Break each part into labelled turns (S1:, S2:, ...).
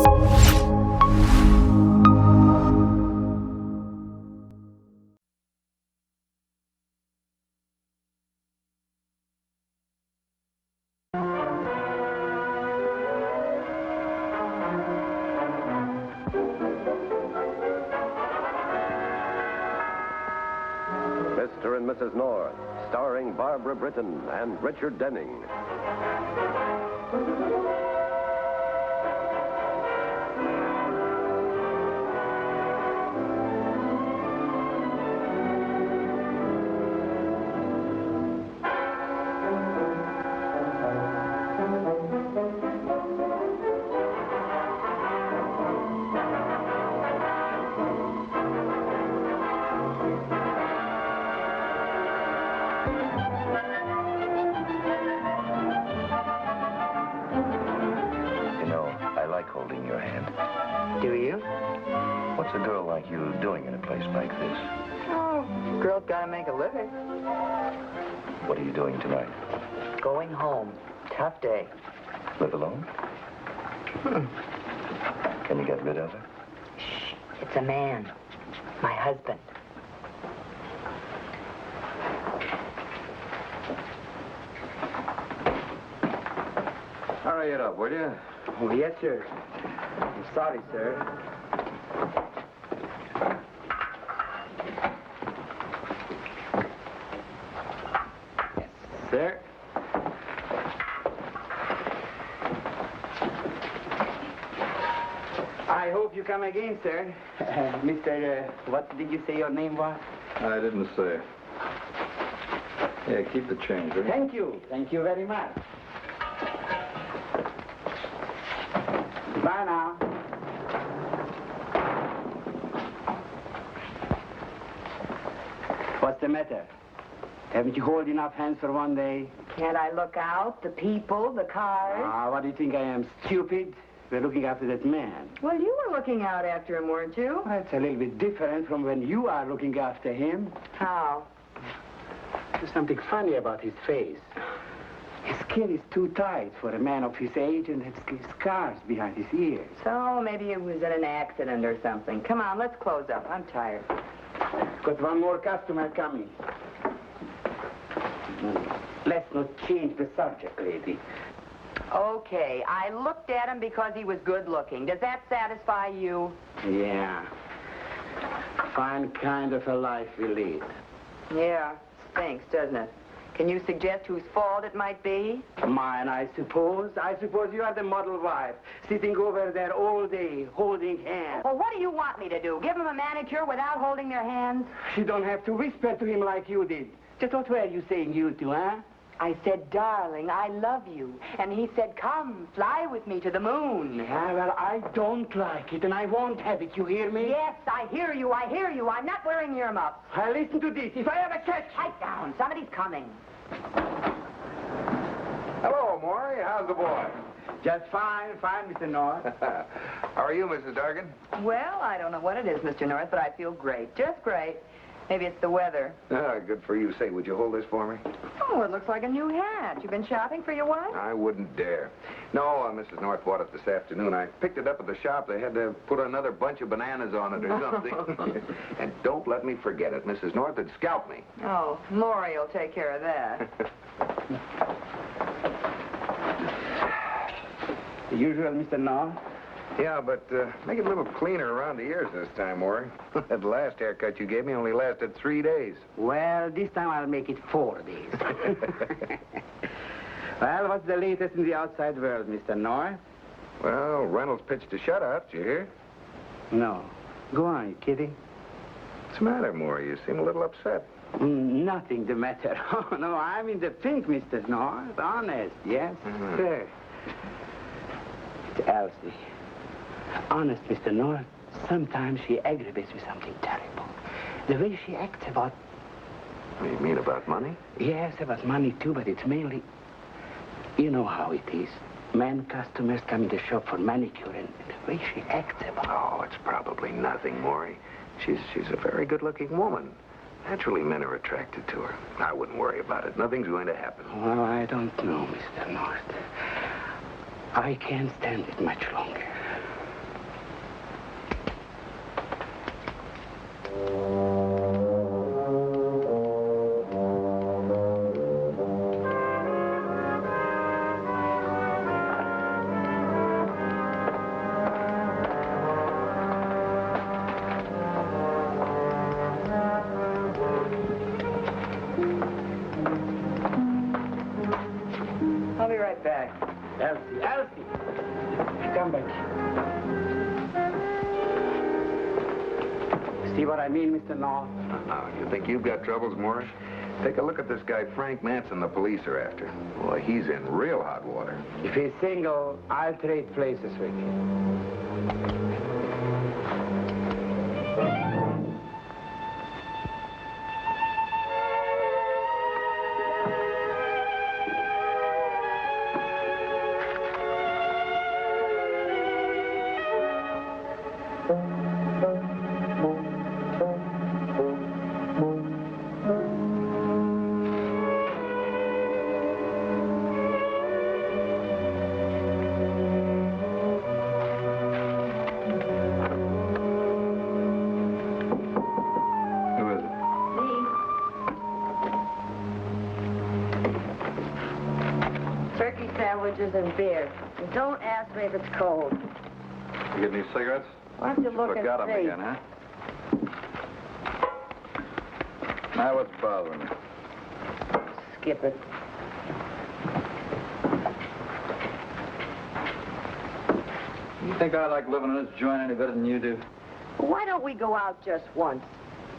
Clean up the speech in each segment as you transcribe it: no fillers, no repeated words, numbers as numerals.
S1: Mr. and Mrs. North, starring Barbara Britton and Richard Denning.
S2: Holding your hand.
S3: Do you?
S2: What's a girl like you doing in a place like this?
S3: Oh, girl's gotta make a living.
S2: What are you doing tonight?
S3: Going home. Tough day.
S2: Live alone? Can you get rid of her?
S3: Shh. It's a man. My husband.
S4: Hurry it up, will you?
S3: Oh, yes, sir. I'm sorry, sir. Yes, sir. I hope you come again, sir. Mr. What did you say your name was?
S4: I didn't say. Yeah, keep the change, will you?
S3: Thank you. Thank you very much. Bye now. What's the matter? Haven't you hold enough hands for one day?
S5: Can't I look out? The people, the cars?
S3: Ah, what do you think I am, stupid? We're looking after that man.
S5: Well, you were looking out after him, weren't you?
S3: Well, it's a little bit different from when you are looking after him.
S5: How?
S3: There's something funny about his face. His skin is too tight for a man of his age and has scars behind his ears.
S5: So maybe it was in an accident or something. Come on, let's close up. I'm tired.
S3: Got one more customer coming. Let's not change the subject, lady.
S5: Okay, I looked at him because he was good looking. Does that satisfy you?
S3: Yeah. Fine kind of a life we lead.
S5: Yeah, stinks, doesn't it? Can you suggest whose fault it might be?
S3: Mine, I suppose. I suppose you are the model wife, sitting over there all day, holding hands.
S5: Well, what do you want me to do? Give them a manicure without holding their hands?
S3: You don't have to whisper to him like you did. Just what were you saying, you two, huh?
S5: I said, darling, I love you. And he said, come, fly with me to the moon.
S3: Yeah, well, I don't like it, and I won't have it. You hear me?
S5: Yes, I hear you. I hear you. I'm not wearing earmuffs.
S3: Listen to this. If I ever catch you...
S5: Pipe down. Somebody's coming.
S6: Hello, Maury. How's the boy?
S3: Just fine, Mr. North.
S6: How are you, Mrs. Dobkin?
S5: Well, I don't know what it is, Mr. North, but I feel great. Just great. Maybe it's the weather.
S6: Ah, good for you. Say, would you hold this for me?
S5: Oh, it looks like a new hat. You been shopping for your wife?
S6: I wouldn't dare. No, Mrs. North bought it this afternoon. I picked it up at the shop. They had to put another bunch of bananas on it or something. And don't let me forget it. Mrs. North had scalped me.
S5: Oh, Maury will take care of that.
S3: The usual, Mr. North?
S6: Yeah, but make it a little cleaner around the ears this time, Maury. That last haircut you gave me only lasted 3 days.
S3: Well, this time I'll make it 4 days. Well, what's the latest in the outside world, Mr. North?
S6: Well, Reynolds pitched a shutout. Did you hear?
S3: No. Go on, you kidding?
S6: What's the matter, Maury? You seem a little upset.
S3: Nothing the matter. Oh, no, I'm in the pink, Mr. North. Honest, yes, sir. It's Elsie. Honest, Mr. North, sometimes she aggravates me something terrible. The way she acts about...
S6: What do you mean, about money?
S3: Yes, about money, too, but it's mainly... You know how it is. Men customers come in the shop for manicure, and the way she acts about...
S6: Oh, it's probably nothing, Maury. She's a very good-looking woman. Naturally, men are attracted to her. I wouldn't worry about it. Nothing's going to happen.
S3: Well, I don't know, Mr. North. I can't stand it much longer. come back. See what I mean, Mr. North?
S6: You think you've got troubles, Morris? Take a look at this guy, Frank Matson, the police are after. Boy, he's in real hot water.
S3: If he's single, I'll trade places with him.
S7: And beer. And don't ask me if it's cold.
S4: You get any cigarettes?
S7: Why don't you look and
S4: Forgot them
S7: see?
S4: again, huh? Now what's bothering you?
S7: Skip it.
S4: You think I like living in this joint any better than you do?
S7: Why don't we go out just once?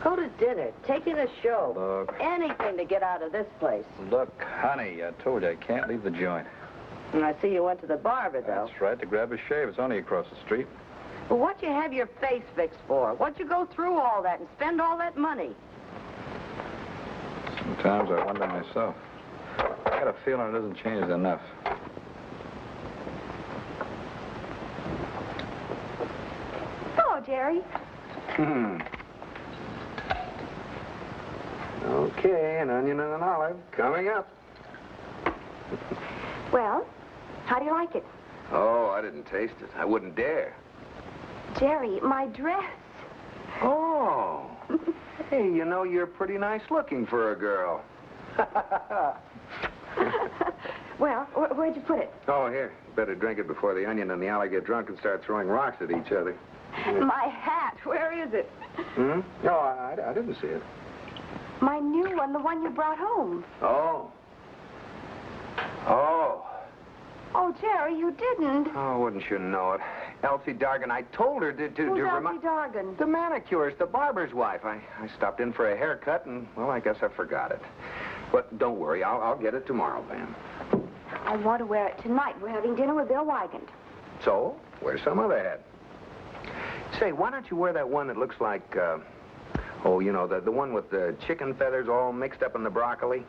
S7: Go to dinner, take in a show.
S4: Look.
S7: Anything to get out of this place.
S4: Look, honey, I told you I can't leave the joint.
S7: And I see you went to the barber, though.
S4: That's right, to grab a shave. It's only across the street.
S7: Well, what'd you have your face fixed for? What'd you go through all that and spend all that money?
S4: Sometimes I wonder myself. I got a feeling it hasn't changed enough.
S7: Hello, Jerry.
S6: Okay, an onion and an olive coming up.
S8: Well, how do you like it?
S6: Oh, I didn't taste it. I wouldn't dare.
S8: Jerry, my dress.
S6: Oh. Hey, you know, you're pretty nice looking for a girl.
S8: Well, where'd you put it?
S6: Oh, here. Better drink it before the onion and the olive get drunk and start throwing rocks at each other.
S8: My hat. Where is it?
S6: Hmm? No, I didn't see it.
S8: My new one, the one you brought home.
S6: Oh. Oh.
S8: Oh, Jerry, you didn't.
S6: Oh, wouldn't you know it? Elsie Dargan, I told her to
S8: Who's Elsie Dargan?
S6: The manicurist, the barber's wife. I stopped in for a haircut, and, well, I guess I forgot it. But don't worry, I'll get it tomorrow, Pam.
S8: I want to wear it tonight. We're having dinner with Bill Weigand.
S6: So, wear some other hat. Say, why don't you wear that one that looks like, oh, you know, the one with the chicken feathers all mixed up in the broccoli?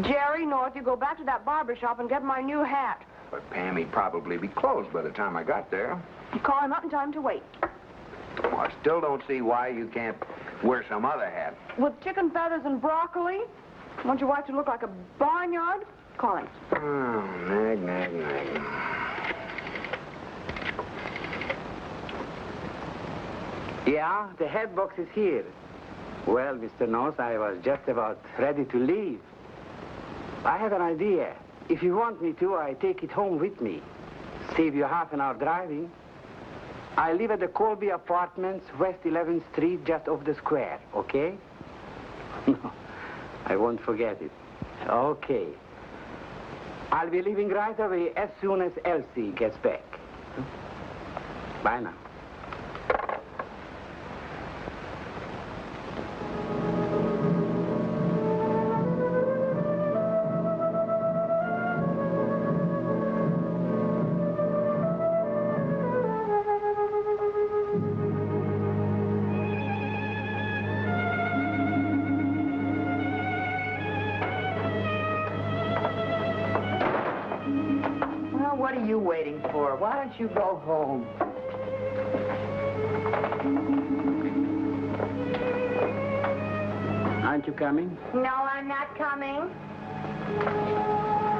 S7: Jerry North, you go back to that barber shop and get my new hat.
S6: But Pam, he'd probably be closed by the time I got there.
S7: Call him up in time to wait.
S6: Well, I still don't see why you can't wear some other hat.
S7: With chicken feathers and broccoli? Want your wife to look like a barnyard? Call him.
S6: Oh, nag, nag, nag.
S3: Yeah, the head box is here. Well, Mr. North, I was just about ready to leave. I have an idea. If you want me to, I take it home with me. Save you half an hour driving. I live at the Colby Apartments, West 11th Street, just off the square, okay? No, I won't forget it. Okay. I'll be leaving right away as soon as Elsie gets back. Bye now.
S5: What are you waiting for? Why don't you go home?
S3: Aren't you coming?
S8: No, I'm not coming.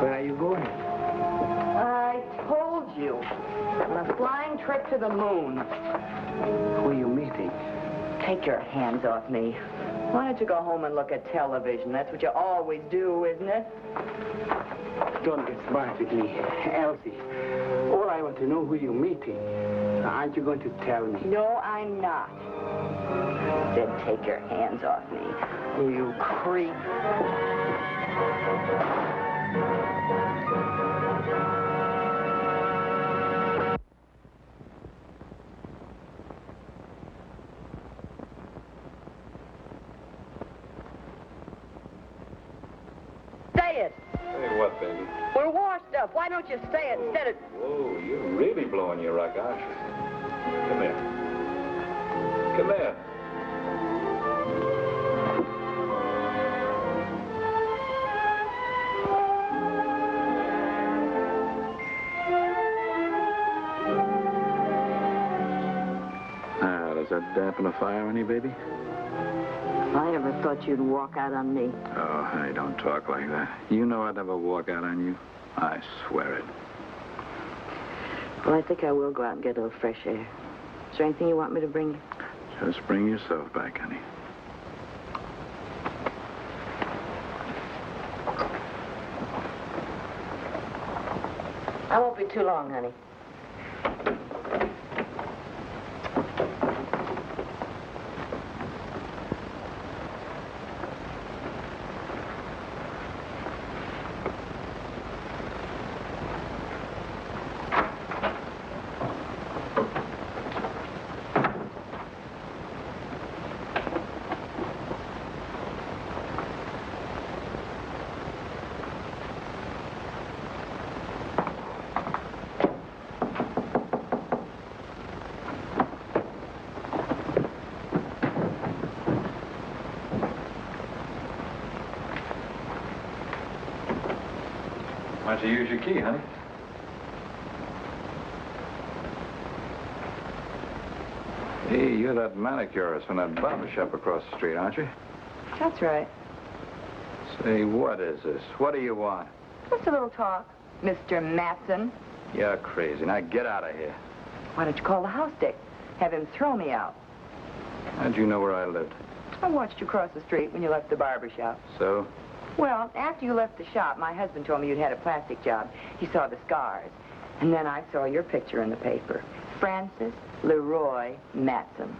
S3: Where are you going?
S5: I told you. On a flying trip to the moon.
S3: Who are you meeting?
S5: Take your hands off me. Why don't you go home and look at television? That's what you always do, isn't it?
S3: Don't get smart with me. Elsie, all I want to know who you're meeting. Aren't you going to tell me?
S5: No, I'm not. Then take your hands off me, you creep. you say it instead of...
S4: Whoa, you're really blowing your rock, aren't you? Come here. Come here. Does that dampen a fire any, baby?
S5: I never thought you'd walk out on me.
S4: Oh, honey, don't talk like that. You know I'd never walk out on you. I swear it.
S5: Well, I think I will go out and get a little fresh air. Is there anything you want me to bring you?
S4: Just bring yourself back, honey.
S5: I won't be too long, honey.
S4: Why don't you use your key, honey? Hey, you're that manicurist from that barber shop across the street, aren't you?
S5: That's right.
S4: Say, what is this? What do you want?
S5: Just a little talk, Mr. Matson.
S4: You're crazy. Now get out of here.
S5: Why don't you call the house dick? Have him throw me out.
S4: How'd you know where I lived?
S5: I watched you cross the street when you left the barber shop.
S4: So?
S5: Well, after you left the shop, my husband told me you'd had a plastic job. He saw the scars. And then I saw your picture in the paper. Francis Leroy Matson.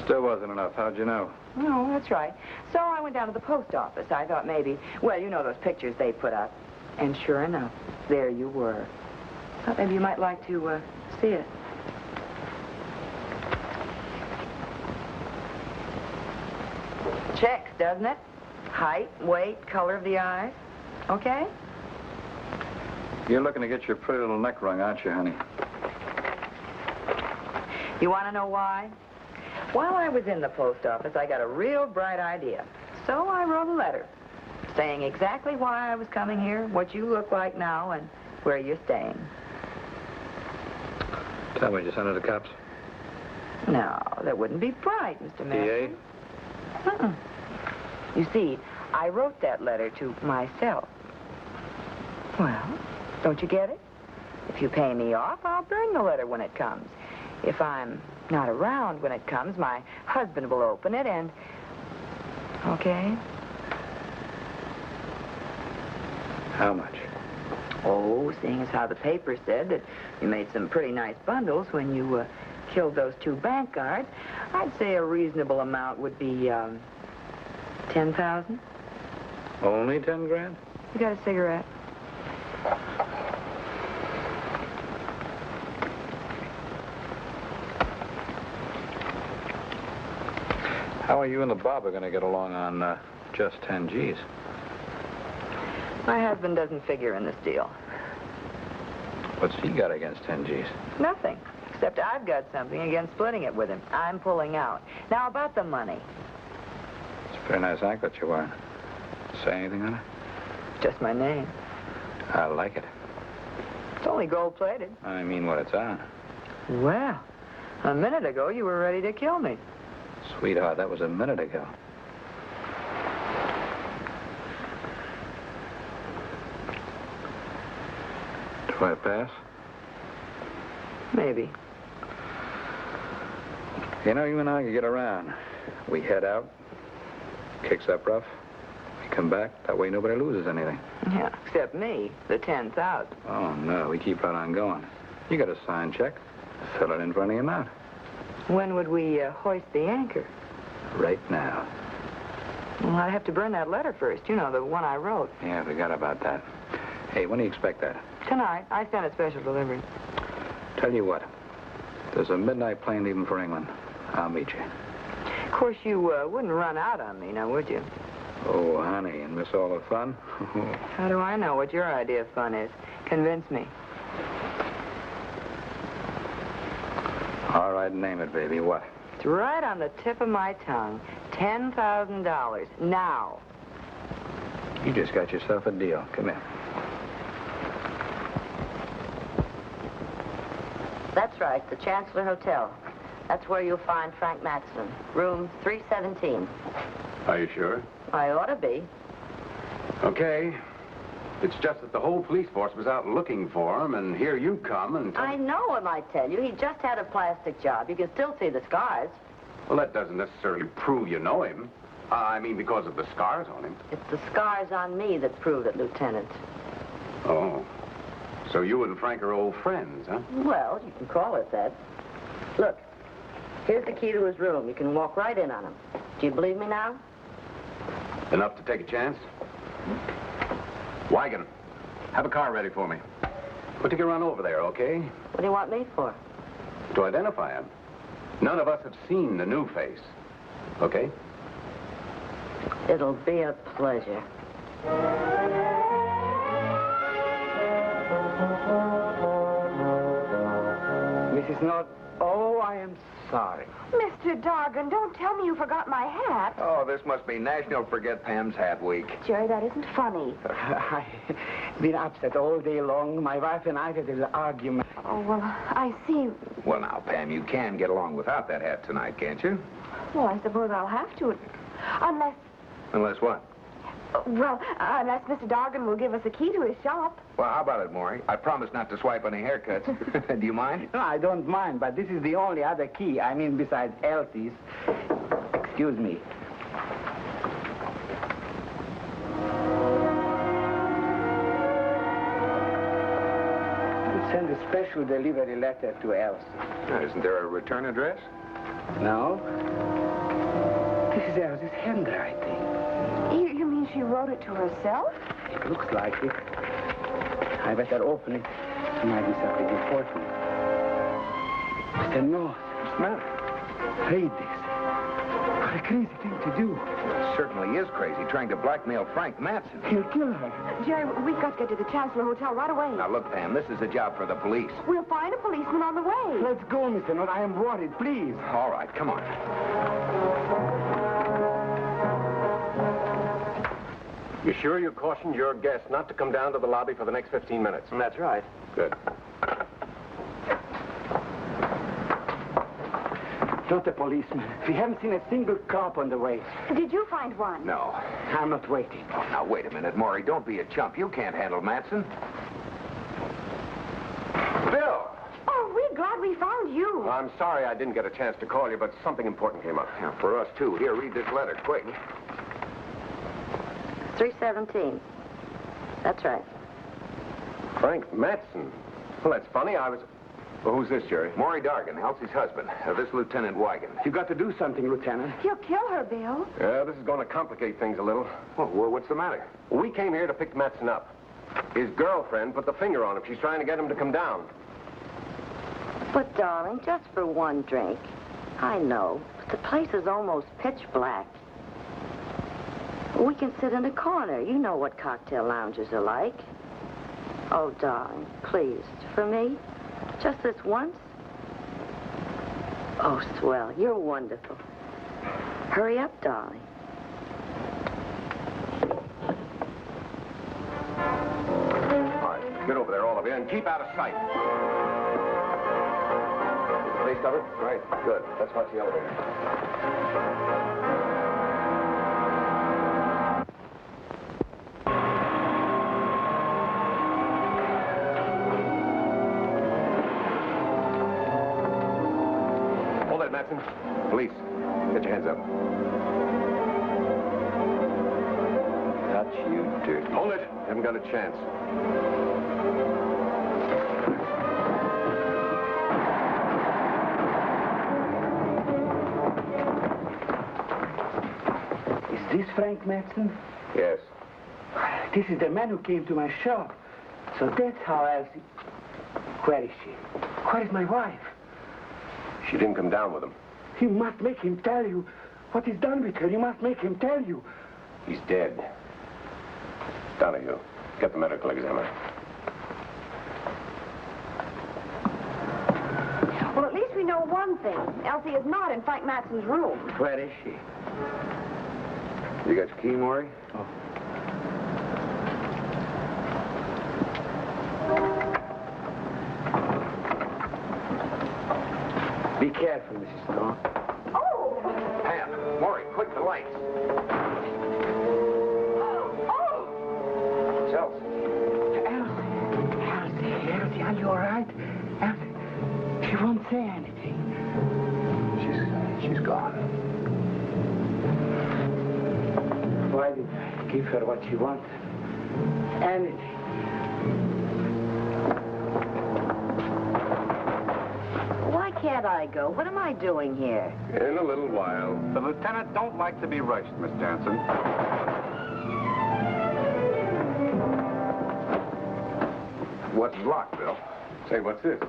S4: Still wasn't enough. How'd you know?
S5: Oh, that's right. So I went down to the post office. I thought maybe, well, you know those pictures they put up. And sure enough, there you were. Thought maybe you might like to see it. Checks, doesn't it? Height, weight, color of the eyes. Okay?
S4: You're looking to get your pretty little neck wrung, aren't you, honey?
S5: You want to know why? While I was in the post office, I got a real bright idea. So I wrote a letter saying exactly why I was coming here, what you look like now, and where you're staying.
S4: Tell me, did you send it to cops?
S5: No, that wouldn't be bright, Mr. Matson.
S4: DA?
S5: You see, I wrote that letter to myself. Well, don't you get it? If you pay me off, I'll burn the letter when it comes. If I'm not around when it comes, my husband will open it and... Okay?
S4: How much?
S5: Oh, seeing as how the paper said that you made some pretty nice bundles when you killed those two bank guards, I'd say a reasonable amount would be, 10,000.
S4: Only 10 grand?
S5: You got a cigarette?
S4: How are you and the barber going to get along on just 10 G's?
S5: My husband doesn't figure in this deal.
S4: What's he got against 10 G's?
S5: Nothing. Except I've got something against splitting it with him. I'm pulling out. Now, about the money.
S4: It's a pretty nice anklet you're wearing. Say anything on it?
S5: Just my name.
S4: I like it.
S5: It's only gold-plated.
S4: I mean what it's on.
S5: Well, a minute ago, you were ready to kill me.
S4: Sweetheart, that was a minute ago. Do I pass?
S5: Maybe.
S4: You know, you and I can get around. We head out, kicks up rough, we come back. That way nobody loses anything.
S5: Yeah, except me, the 10,000.
S4: Oh, no, we keep right on going. You got a signed check. Fill it in for any amount.
S5: When would we hoist the anchor?
S4: Right now.
S5: Well, I'd have to burn that letter first. You know, the one I wrote.
S4: Yeah, I forgot about that. Hey, when do you expect that?
S5: Tonight. I sent a special delivery.
S4: Tell you what. There's a midnight plane leaving for England. I'll meet you.
S5: Of course, you wouldn't run out on me, now, would you?
S4: Oh, honey, and miss all the fun?
S5: How do I know what your idea of fun is? Convince me.
S4: All right, name it, baby. What?
S5: It's right on the tip of my tongue. $10,000. Now.
S4: You just got yourself a deal. Come here.
S9: That's right, the Chancellor Hotel. That's where you'll find Frank Matson. Room 317.
S1: Are you sure?
S9: I ought to be.
S1: Okay. It's just that the whole police force was out looking for him, and here you come and...
S9: I know him, I tell you. He just had a plastic job. You can still see the scars.
S1: Well, that doesn't necessarily prove you know him. I mean, because of the scars on him.
S9: It's the scars on me that prove it, Lieutenant.
S1: Oh. So you and Frank are old friends, huh?
S9: Well, you can call it that. Look, here's the key to his room. You can walk right in on him. Do you believe me now?
S1: Enough to take a chance? Weigand, have a car ready for me. We'll take a run over there, okay?
S9: What do you want me for?
S1: To identify him. None of us have seen the new face. Okay?
S9: It'll be a pleasure.
S3: Mrs. North, oh, I am sorry.
S7: Mr. Dobkin, don't tell me you forgot my hat.
S6: Oh, this must be National Forget Pam's Hat Week.
S7: Jerry, that isn't funny.
S3: I've been upset all day long. My wife and I had an argument.
S7: Oh, well, I see.
S6: Well, now, Pam, you can get along without that hat tonight, can't you?
S7: Well, I suppose I'll have to. Unless...
S6: Unless what?
S7: Well, unless Mr. Dobkin will give us a key to his shop.
S6: Well, how about it, Maury? I promise not to swipe any haircuts. Do you mind?
S3: No, I don't mind, but this is the only other key. I mean, besides Elsie's. Excuse me. We'll send a special delivery letter to Elsie.
S6: Isn't there a return address?
S3: No? This is Elsie's handwriting.
S7: You mean she wrote it to herself?
S3: It looks like it. I better open it. It might be something important. Mr. North.
S6: What's the matter?
S3: Read this. What a crazy thing to do.
S6: It certainly is crazy, trying to blackmail Frank Matson.
S3: He'll kill her.
S7: Jerry, we've got to get to the Chancellor Hotel right away.
S6: Now, look, Pam, this is a job for the police.
S7: We'll find a policeman on the way.
S3: Let's go, Mr. North. I am worried. Please.
S6: All right, come on.
S1: You sure you cautioned your guests not to come down to the lobby for the next 15 minutes?
S2: That's right.
S1: Good.
S3: Not a policeman. We haven't seen a single cop on the way.
S7: Did you find one?
S6: No.
S3: I'm not waiting.
S6: Oh, now, wait a minute, Maury. Don't be a chump. You can't handle Matson. Bill!
S7: Oh, we're glad we found you.
S1: Well, I'm sorry I didn't get a chance to call you, but something important came up.
S6: Yeah, for us, too. Here, read this letter, quick.
S9: 317. That's right.
S1: Frank Matson. Well, that's funny. I was... Well, who's this, Jerry?
S6: Maury Dargan, Elsie's husband. This Lieutenant Weigand.
S3: You got to do something, Lieutenant.
S7: He'll kill her, Bill.
S1: Yeah, this is going to complicate things a little.
S6: Well, what's the matter?
S1: We came here to pick Matson up. His girlfriend put the finger on him. She's trying to get him to come down.
S9: But, darling, just for one drink. I know, but the place is almost pitch black. We can sit in a corner. You know what cocktail lounges are like. Oh, darling, please, for me, just this once. Oh, swell, you're wonderful. Hurry up, darling.
S1: All right, get over there, all of you, and keep out of sight. Is the place covered? Right, good. Let's watch the elevator. Matson, police, get your hands up.
S2: Touch you dirty.
S1: Hold it. Haven't got a chance.
S3: Is this Frank Matson?
S1: Yes.
S3: This is the man who came to my shop. So that's how Elsie... Where is she? Where is my wife?
S1: She didn't come down with him.
S3: You must make him tell you what he's done with her. You must make him tell you.
S1: He's dead. Donahue, get the medical examiner.
S7: nothing. Elsie is not in Frank Matson's room.
S3: Where is she?
S6: You got your key, Maury?
S3: Oh. Be careful, Mrs. North.
S7: Oh!
S6: Pam, Maury, quick, the lights.
S7: Oh!
S6: It's Elsie.
S3: Elsie, are you all right? Elsie, she won't say anything.
S6: She's gone.
S3: Why did I give her what she wanted? Anything.
S9: Why can't I go? What am I doing here?
S6: In a little while.
S4: The lieutenant don't like to be rushed, Miss Jansen.
S6: What's locked, Bill?
S1: Say, what's this?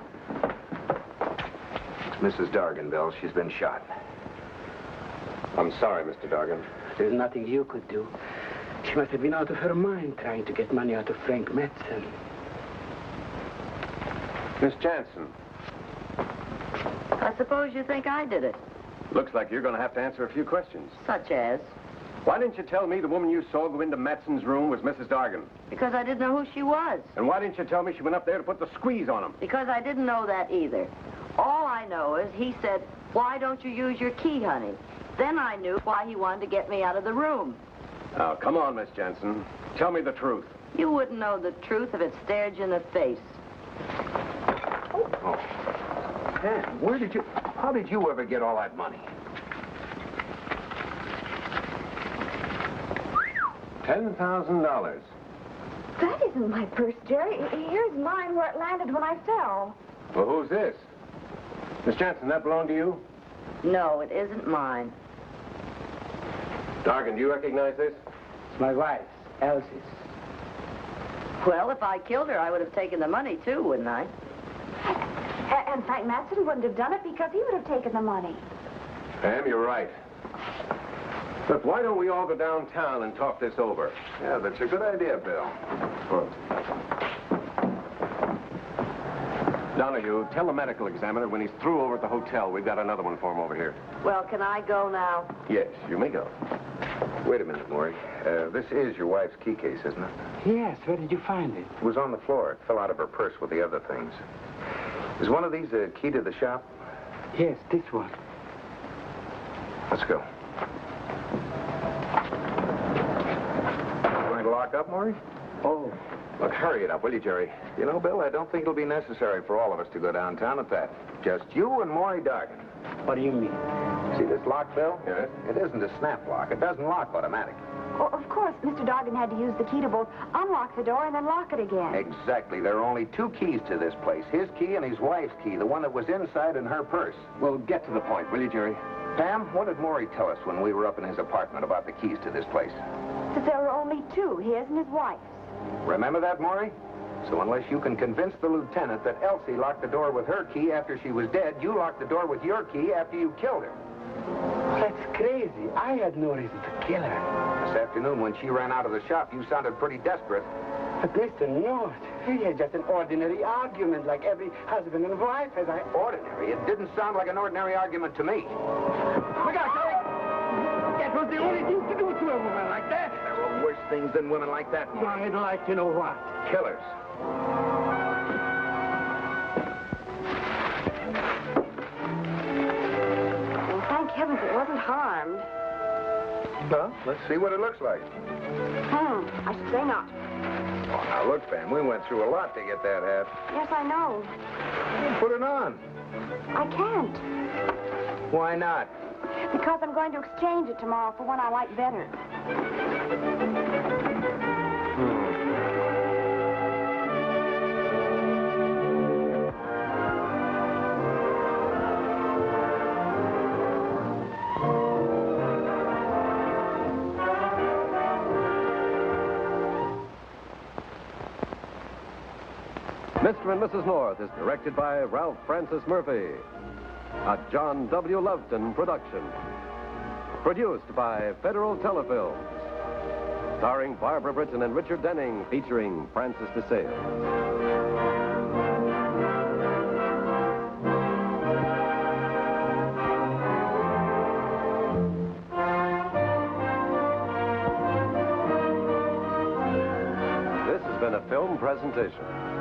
S6: It's Mrs. Dargan, Bill. She's been shot.
S1: I'm sorry, Mr. Dargan.
S3: There's nothing you could do. She must have been out of her mind trying to get money out of Frank Matson.
S1: Miss Jansen,
S9: I suppose you think I did it.
S1: looks like you're going to have to answer a few questions.
S9: Such as?
S1: Why didn't you tell me the woman you saw go into Matson's room was Mrs. Dargan?
S9: Because I didn't know who she was.
S1: And why didn't you tell me she went up there to put the squeeze on him?
S9: Because I didn't know that either. All I know is he said, "Why don't you use your key, honey?" Then I knew why he wanted to get me out of the room.
S1: Now, come on, Miss Jansen. Tell me the truth.
S9: You wouldn't know the truth if it stared you in the face.
S6: Oh. Pam, how did you ever get all that money?
S1: $10,000.
S7: That isn't my purse, Jerry. Here's mine where it landed when I fell.
S1: Well, who's this? Miss Jansen, that belonged to you?
S9: No, it isn't mine.
S1: Dargan, do you recognize this?
S3: It's my wife's, Elsie's.
S9: Well, if I killed her, I would have taken the money, too, wouldn't I?
S7: And Frank Matson wouldn't have done it because he would have taken the money.
S1: Pam, you're right. Look, why don't we all go downtown and talk this over?
S6: Yeah, that's a good idea, Bill.
S1: Donahue, tell the medical examiner when he's through over at the hotel, we've got another one for him over here.
S9: Well, can I go now?
S1: Yes, you may go.
S6: Wait a minute, Maury. This is your wife's key case, isn't it?
S3: Yes, where did you find it?
S6: It was on the floor. It fell out of her purse with the other things. Is one of these a key to the shop?
S3: Yes, this one.
S6: Let's go. Going to lock up, Maury?
S3: Oh.
S6: Look, hurry it up, will you, Jerry? You know, Bill, I don't think it'll be necessary for all of us to go downtown at that. Just you and Maury Dargan.
S3: What do you mean?
S6: See this lock, Bill?
S1: Yes?
S6: It isn't a snap lock. It doesn't lock automatically.
S7: Well, of course, Mr. Dobkin had to use the key to both unlock the door and then lock it again.
S6: Exactly. There are only two keys to this place. His key and his wife's key, the one that was inside in her purse.
S1: Well, get to the point, will you, Jerry?
S6: Pam, what did Maury tell us when we were up in his apartment about the keys to this place?
S7: That there were only two, his and his wife's.
S6: Remember that, Maury? So unless you can convince the lieutenant that Elsie locked the door with her key after she was dead, you locked the door with your key after you killed her.
S3: That's crazy. I had no reason to kill her.
S6: This afternoon, when she ran out of the shop, you sounded pretty desperate.
S3: But Mr. North, we had just an ordinary argument like every husband and wife has.
S6: Ordinary? It didn't sound like an ordinary argument to me.
S3: Look out, Jerry! That was the only thing to do to a woman like that.
S6: There are worse things than women like that, Maury.
S3: I'd like to know what.
S6: Killers.
S7: Well, thank heavens it wasn't harmed.
S6: Well, let's see what it looks like.
S7: I should say not.
S6: Oh, now look, Pam, we went through a lot to get that hat.
S7: Yes, I know.
S6: Put it on.
S7: I can't.
S6: Why not?
S7: Because I'm going to exchange it tomorrow for one I like better.
S10: Mr. and Mrs. North is directed by Ralph Francis Murphy. A John W. Loveton production. Produced by Federal Telefilms. Starring Barbara Britton and Richard Denning, featuring Francis DeSale. presentation.